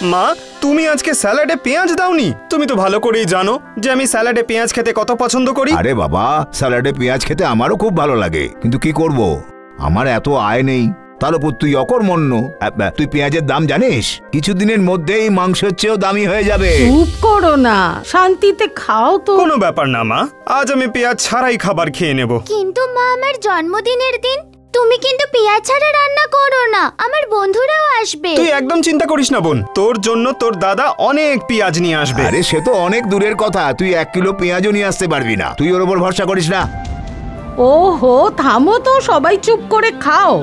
মা, তুমি আজকে স্যালাডে পেঁয়াজ দাওনি? তুমি তো ভালো করেই জানো যে আমি স্যালাডে পেঁয়াজ খেতে কত পছন্দ করি। আরে বাবা, স্যালাডে পেঁয়াজ খেতে আমারও খুব ভালো লাগে, কিন্তু কি করব, আমার এত আয় নেই। তার উপর তুই অকর্মণ্য। তুই পেঁয়াজের দাম জানিস? কিছুদিনের মধ্যেই মাংসের চেয়েও দামি হয়ে যাবে। চুপ করো না, শান্তিতে খাও তো। কোনো ব্যাপার না মা, আজ আমি পেঁয়াজ ছাড়াই খাবার খেয়ে নেব। কিন্তু মা, আমার জন্মদিনের দিন তুমি কিন্তু পেঁয়াজ ছাড়া রান্না করো না, আমার বন্ধুরাও আসবে। তুই একদম চিন্তা করিস না বোন, তোর জন্য তোর দাদা অনেক পেঁয়াজ নিয়ে আসবে। আরে সে তো অনেক দূরের কথা, তুই 1 কিলো পেঁয়াজও নিয়ে আসতে পারবি না। তুই ওর উপর ভরসা করিস না। ওহো, থামো তো, সবাই চুপ করে খাও।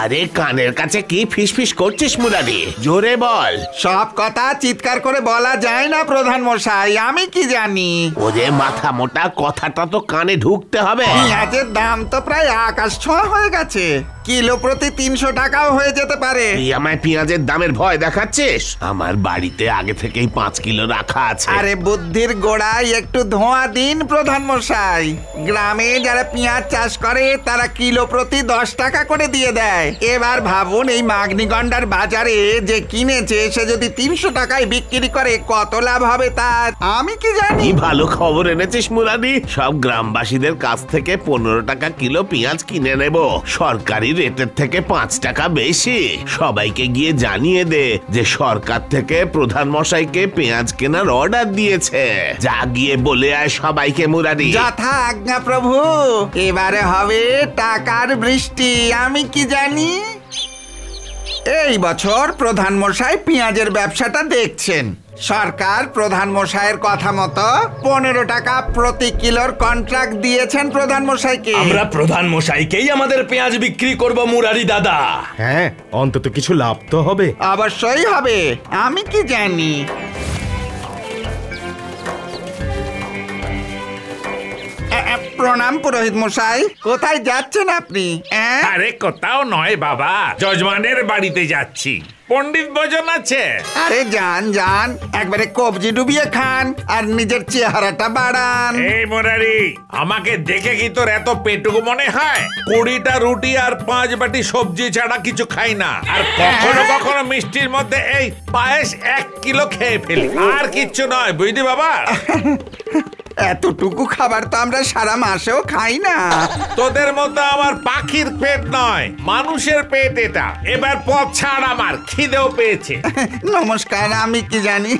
আরে কানের কাছে কি ফিসফিস করছিস মুরারি? জোরে বল। সব কথা চিৎকার করে বলা যায় না প্রধান মশাই, আমি কি জানি। ওরে মাথা মোটা, কথাটা তো কানে ঢুকতে হবে। পেঁয়াজের দাম তো প্রায় আকাশ ছোঁয়া হয়ে গেছে, কিলো প্রতি 300 টাকাও হয়ে যেতে পারে। তুই আমায় পেঁয়াজের দামের ভয় দেখাচ্ছিস? আমার বাড়িতে আগে থেকেই 5 কিলো রাখা আছে। আরে বুদ্ধির গোড়ায় একটু ধোঁয়া দিন প্রধান মশাই। গ্রামে যারা পেঁয়াজ চাষ করে তারা কিলো প্রতি 10 টাকা করে দিয়ে দেয়। এবার ভাবুন, এই মাগনিগন্ডার বাজারে যে কিনেছে সে যদি 300 টাকায় বিক্রি করে কত লাভ হবে তার, আমি কি জানি। কি ভালো খবর এনেছিস মুরারি। সব গ্রামবাসীদের কাছ থেকে 15 টাকা কিলো পেঁয়াজ কিনে নেব, সরকারি রেটের থেকে 5 টাকা বেশি। সবাইকে গিয়ে জানিয়ে দে যে সরকার থেকে প্রধান মশাইকে পেঁয়াজ কেনার অর্ডার দিয়েছে। যা গিয়ে বলে আয় সবাইকে মুরারি। যথা আজ্ঞা প্রভু। এবারে হবে টাকার বৃষ্টি, আমি কি জানি। এই বছর প্রধান মশাই পেঁয়াজের ব্যবসাটা দেখছেন। সরকার প্রধান মশাইয়ের কথা মতো 15 টাকা প্রতি কিলোর কন্ট্রাক্ট দিয়েছেন প্রধান মশাইকে। আমরা প্রধান মশাইকেই আমাদের পেঁয়াজ বিক্রি করব মুরারি দাদা। হ্যাঁ, অন্তত কিছু লাভ তো হবে। অবশ্যই হবে, আমি কি জানি। প্রণাম পুরোহিত মশাই, কোথায় যাচ্ছেন আপনি? আরে কোথাও নয় বাবা, যজমানের বাড়িতে যাচ্ছি। পণ্ডিত ভোজন আছে। আরে যান যান, একবারে কবজি ডুবিয়ে খান আর নিজের চেহারাটা বাড়ান। এই মুরারি, আমাকে দেখে কি তোর এত পেটুকু মনে হয়? 20টা রুটি আর 5 বাটি সবজি ছাড়া কিছু খাই না। আর কখনো কখনো মিষ্টির মধ্যে এই পায়েস 1 কিলো খেয়ে ফেলি, আর কিচ্ছু নয়, বুঝলি বাবা? এতটুকু খাবার তো আমরা সারা মাসেও খাই না। তোদের মতো আমার পাখির পেট নয়, মানুষের পেট এটা। এবার পথ ছাড়, আমার খিদেও পেয়েছে। নমস্কার, আমি কি জানি।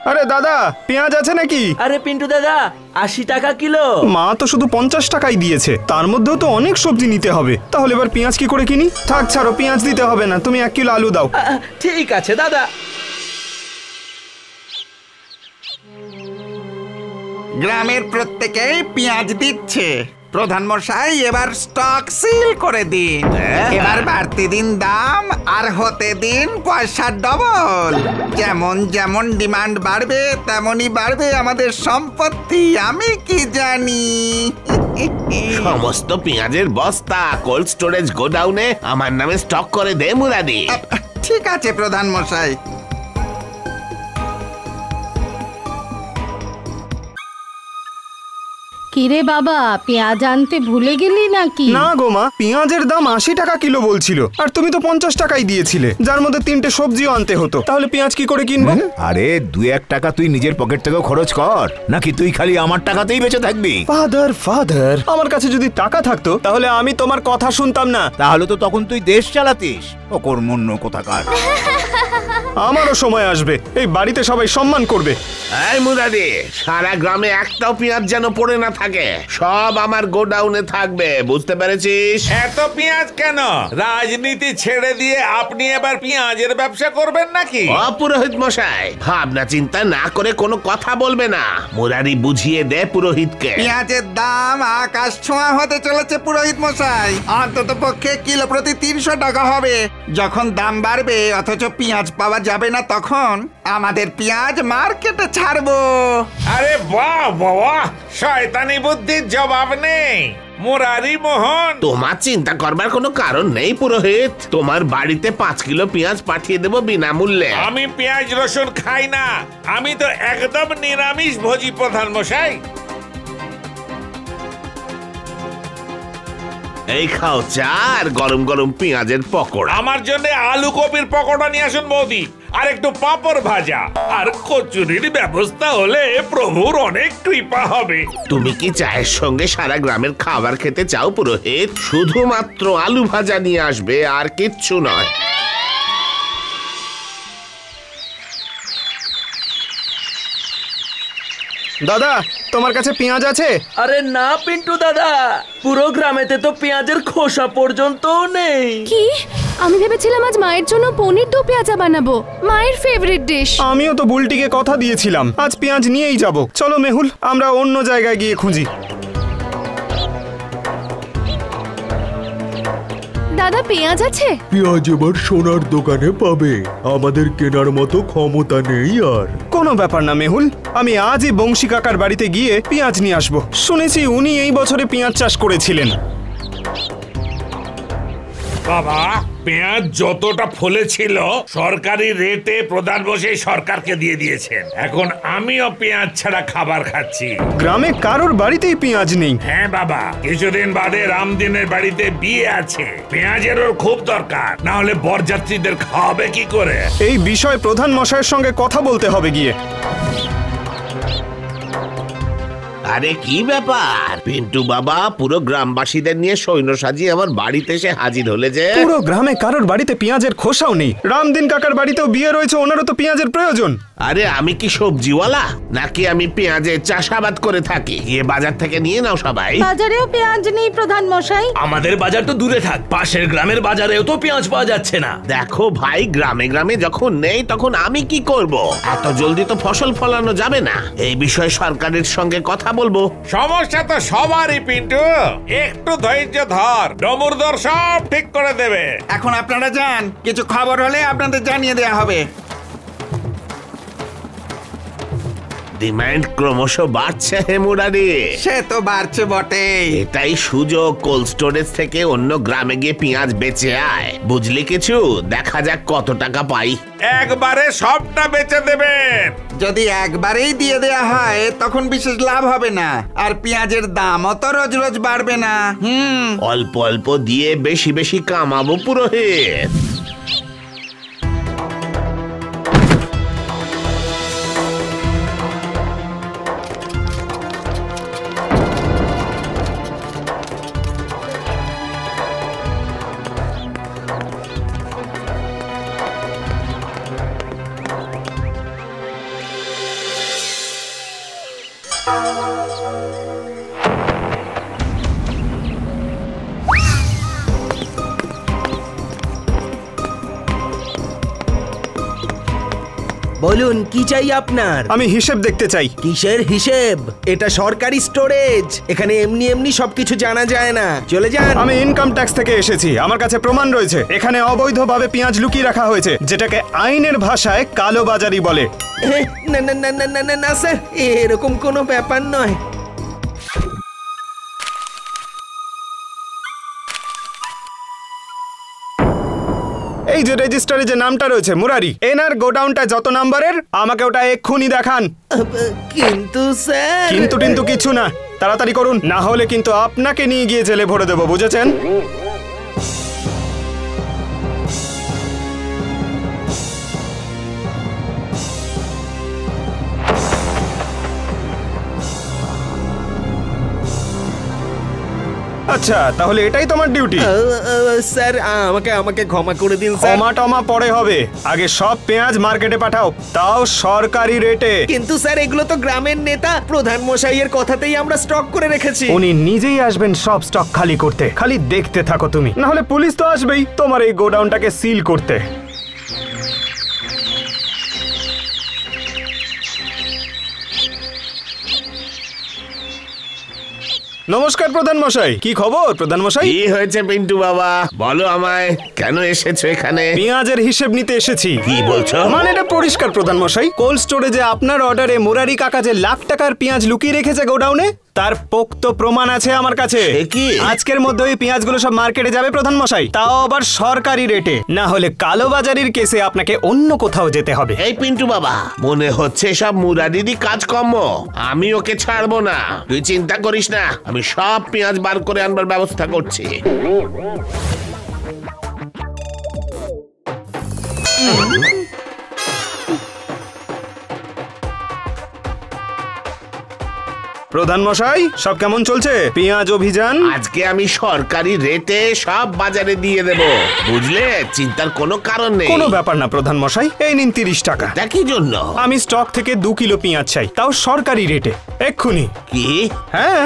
আরে দাদা, পেঁয়াজ আছে নাকি? আরে পিন্টু দাদা, 80 টাকা কিলো। মা তো শুধু 50 টাকাই দিয়েছে, তার মধ্যেও তো অনেক সবজি নিতে হবে। তাহলে এবার পেঁয়াজ কি করে কিনি? থাক ছাড়ো, পেঁয়াজ দিতে হবে না, তুমি 1 কিলো আলু দাও। ঠিক আছে দাদা। গ্রামের প্রত্যেকেই পেঁয়াজ দিচ্ছে। প্রধান মশাই এবার স্টক সিল করে দিন। এবার বাড়তি দিন দাম আর হতে দিন পয়সা ডবল। যেমন যেমন ডিমান্ড বাড়বে তেমনই বাড়বে আমাদের সম্পত্তি, আমি কি জানি। সমস্ত পেঁয়াজের বস্তা কোল্ড স্টোরেজ গোডাউনে আমার নামে স্টক করে দে মুরারি। ঠিক আছে প্রধান মশাই। কিরে বাবা, পেঁয়াজ আনতে ভুলে গেলি নাকি? না গো মা, পেঁয়াজের দাম 80 টাকা কিলো বলছিল, আর তুমি তো 50 টাকাই দিয়েছিলে, যার মধ্যে 3টে সবজিও আনতে হতো। তাহলে পেঁয়াজ কি করে কিনবো? আরে 2-1 টাকা তুই নিজের পকেট থেকেও খরচ কর, নাকি তুই খালি আমার টাকাতেই বেঁচে থাকবি? ফাদার, আমার কাছে যদি টাকা থাকতো তাহলে আমি তোমার কথা শুনতাম না। তাহলে তো তখন তুই দেশ চালাতিস। অকর্মণ্য কোথাকার। আমারও সময় আসবে, এই বাড়িতে সবাই সম্মান করবে। এই মুরারি, সারা গ্রামে একটাও পেঁয়াজ যেন পড়ে না থাকে। থাকে সব আমার গোডাউনে থাকবে, বুঝতে পেরেছিস? এত পেঁয়াজ কেন? রাজনীতি ছেড়ে দিয়ে আপনি এবার পেঁয়াজের ব্যবসা করবেন নাকি? পুরোহিত মশাই, ভাবনা চিন্তা না করে কোনো কথা বলবে না। মুরারি বুঝিয়ে দে পুরোহিতকে। পেঁয়াজের দাম আকাশ ছোঁয়া হতে চলেছে পুরোহিত মশাই। অন্তত পক্ষে কিলো প্রতি 300 টাকা হবে। যখন দাম বাড়বে অথচ পেঁয়াজ পাওয়া যাবে না, তখন আমাদের পেঁয়াজ মার্কেটে ছাড়বো। আরে বাহ বাবা, শয়তানি বুদ্ধির জবাব নেই মুরারি মোহন। তোমার চিন্তা করবার কোনো কারণ নেই পুরোহিত। তোমার বাড়িতে 5 কিলো পেঁয়াজ পাঠিয়ে দেবো বিনামূল্যে। আমি পেঁয়াজ রসুন খাই না, আমি তো একদম নিরামিষ ভোজি প্রধান মশাই। এই খাও চা আর গরম গরম পেঁয়াজের পকোড়া। আমার জন্য আলু কপির পকোড়া নিয়ে আসুন বৌদি, আর একটু পাঁপড় ভাজা আর কচুরির ব্যবস্থা হলে প্রভুর অনেক কৃপা হবে। তুমি কি চায়ের সঙ্গে সারা গ্রামের খাবার খেতে চাও পুরোহিত? শুধুমাত্র আলু ভাজা নিয়ে আসবে, আর কিচ্ছু নয়। দাদা, তোমার কাছে পেঁয়াজ আছে? আরে না পিন্টু দাদা, পুরো গ্রামেতে তো পেঁয়াজের খোসা পর্যন্ত নেই। কি? আমি ভেবেছিলাম আজ মায়ের জন্য পনির দো পেঁয়াজা বানাবো, মায়ের ফেভারিট ডিশ। আমিও তো বুলটিকে কথা দিয়েছিলাম আজ পেঁয়াজ নিয়েই যাব। চলো মেহুল, আমরা অন্য জায়গায় গিয়ে খুঁজি। দাদা পেঁয়াজ আছে? পেঁয়াজ এবার সোনার দোকানে পাবে, আমাদের কেনার মতো ক্ষমতা নেই আর। কোনো ব্যাপার না মেহুল, আমি আজই বংশী কাকার বাড়িতে গিয়ে পেঁয়াজ নিয়ে আসবো। শুনেছি উনি এই বছরে পেঁয়াজ চাষ করেছিলেন। বাবা, পেঁয়াজ যতটা ফলেছিল সরকারি রেটে প্রধান বসে সরকারকে দিয়ে দিয়েছেন। এখন আমিও পেঁয়াজ ছাড়া খাবার খাচ্ছি। গ্রামে কারোর বাড়িতেই পেঁয়াজ নেই। হ্যাঁ বাবা, কিছুদিন বাদে রামদিনের বাড়িতে বিয়ে আছে, পেঁয়াজের ওর খুব দরকার, না হলে বরযাত্রীদের খাওয়াবে কি করে? এই বিষয়ে প্রধান মশাইয়ের সঙ্গে কথা বলতে হবে গিয়ে। আরে কি ব্যাপার পিন্টু বাবা, পুরো গ্রামবাসীদের নিয়ে সৈন্য সাজিয়ে আমার বাড়িতে এসে হাজির হলে যে? পুরো গ্রামে কারোর বাড়িতে পেঁয়াজের খোসাও নেই। রামদিন কাকার বাড়িতেও বিয়ে রয়েছে, ওনারও তো পেঁয়াজের প্রয়োজন। আরে আমি কি সবজিওয়ালা নাকি? আমি পেঁয়াজের চাষাবাদ করে থাকি। গিয়ে বাজার থেকে নিয়ে নাও সবাই। বাজারেও পেঁয়াজ নেই প্রধান মশাই। আমাদের বাজার তো দূরে থাক, পাশের গ্রামের বাজারেও তো পেঁয়াজ পাওয়া যাচ্ছে না। দেখো ভাই, গ্রামে গ্রামে যখন নেই তখন আমি কি করব? এত জলদি তো ফসল ফলানো যাবে না। এই বিষয়ে সরকারের সঙ্গে কথা বলবো। সমস্যা তো সবারই পিন্টু, একটু ধৈর্য ধর, ডমুরদর সব ঠিক করে দেবে। এখন আপনারা যান, কিছু খবর হলে আপনাদের জানিয়ে দেওয়া হবে। ডিমান্ড ক্রমশ বাড়ছে হে মুরারি। সে তো বাড়ছে বটে। এটাই সুযোগ, কোল্ড স্টোরেজ থেকে অন্য গ্রামে গিয়ে পেঁয়াজ বেচে আয়। বুঝলি কিছু? দেখা যাক কত টাকা পাই। একবারে সবটা বেচে দেবেন? যদি একবারেই দিয়ে দেয়া হয় তখন বিশেষ লাভ হবে না, আর পেঁয়াজের দামও তো রোজ রোজ বাড়বে না। অল্প অল্প দিয়ে বেশি বেশি কামাবো পুরোহিত। বলুন কি চাই আপনার? আমি হিসেব দেখতে চাই। কিসের হিসেব? এটা সরকারি স্টোরেজ, এখানে এমনি এমনি সবকিছু জানা যায় না। চলে যান। আমি ইনকাম ট্যাক্স থেকে এসেছি, আমার কাছে প্রমাণ রয়েছে। এখানে অবৈধভাবে পেঁয়াজ লুকিয়ে রাখা হয়েছে, যেটাকে আইনের ভাষায় কালোবাজারি বলে। না না না না না না না স্যার, এরকম কোনো ব্যাপার নয়। এই যে রেজিস্টারে যে নামটা রয়েছে মুরারি, এনার গোডাউনটা যত নাম্বারের আমাকে ওটা এক্ষুনি দেখান। কিন্তু স্যার। কিন্তু কিছু না, তাড়াতাড়ি করুন, না হলে কিন্তু আপনাকে নিয়ে গিয়ে জেলে ভরে দেবো, বুঝেছেন? আচ্ছা, তাহলে এটাই তোমার ডিউটি? স্যার আমাকে আমাকে ক্ষমা করে দিন স্যার। ক্ষমা টমা পরে হবে, আগে সব পেঁয়াজ মার্কেটে পাঠাও, তাও সরকারি রেটে। কিন্তু স্যার এগুলো তো গ্রামের নেতা প্রধান মশাইয়ের কথাতেই আমরা স্টক করে রেখেছি। উনি নিজেই আসবেন সব স্টক খালি করতে, খালি দেখতে থাকো তুমি, না হলে পুলিশ তো আসবেই তোমার এই গোডাউনটাকে সিল করতে। নমস্কার প্রধান মশাই। কি খবর প্রধান মশাই? কি হয়েছে পিন্টু বাবা, বলো আমায়, কেন এসেছো এখানে? পেঁয়াজের হিসেব নিতে এসেছি। কি বলছো? মানে এটা পরিষ্কার প্রধান মশাই, কোল্ড স্টোরেজে আপনার অর্ডারে মুরারি কাকা যে লাখ টাকার পেঁয়াজ লুকিয়ে রেখেছে গোডাউনে, তার পোক্ত প্রমাণ আছে আমার কাছে। আজকের মধ্যে ওই পেঁয়াজগুলো সব মার্কেটে যাবে প্রধান মশাই, তাও আবার সরকারি রেটে, না হলে কালোবাজারির কেসে আপনাকে অন্য কোথাও যেতে হবে। এই পিন্টু বাবা, মনে হচ্ছে সব মুরারিরই কাজকর্ম। আমি ওকে ছাড়বো না, তুই চিন্তা করিস না, আমি সব পেঁয়াজ বার করে আনবার ব্যবস্থা করছি। প্রধান মশাই সব কেমন চলছে পেঁয়াজ অভিযান? আজকে আমি সরকারি রেটে সব বাজারে দিয়ে দেব, বুঝলে? চিন্তার কোনো কারণ নেই। কোনো ব্যাপার না প্রধান মশাই, এই নিন 30 টাকা। তা কি জন্য? আমি স্টক থেকে 2 কিলো পেঁয়াজ চাই, তাও সরকারি রেটে, এক্ষুনি। কি? হ্যাঁ।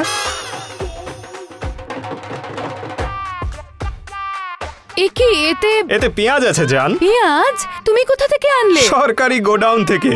এতে পেঁয়াজ আছে জান। পেঁয়াজ তুমি কোথা থেকে আনলে? সরকারি গোডাউন থেকে।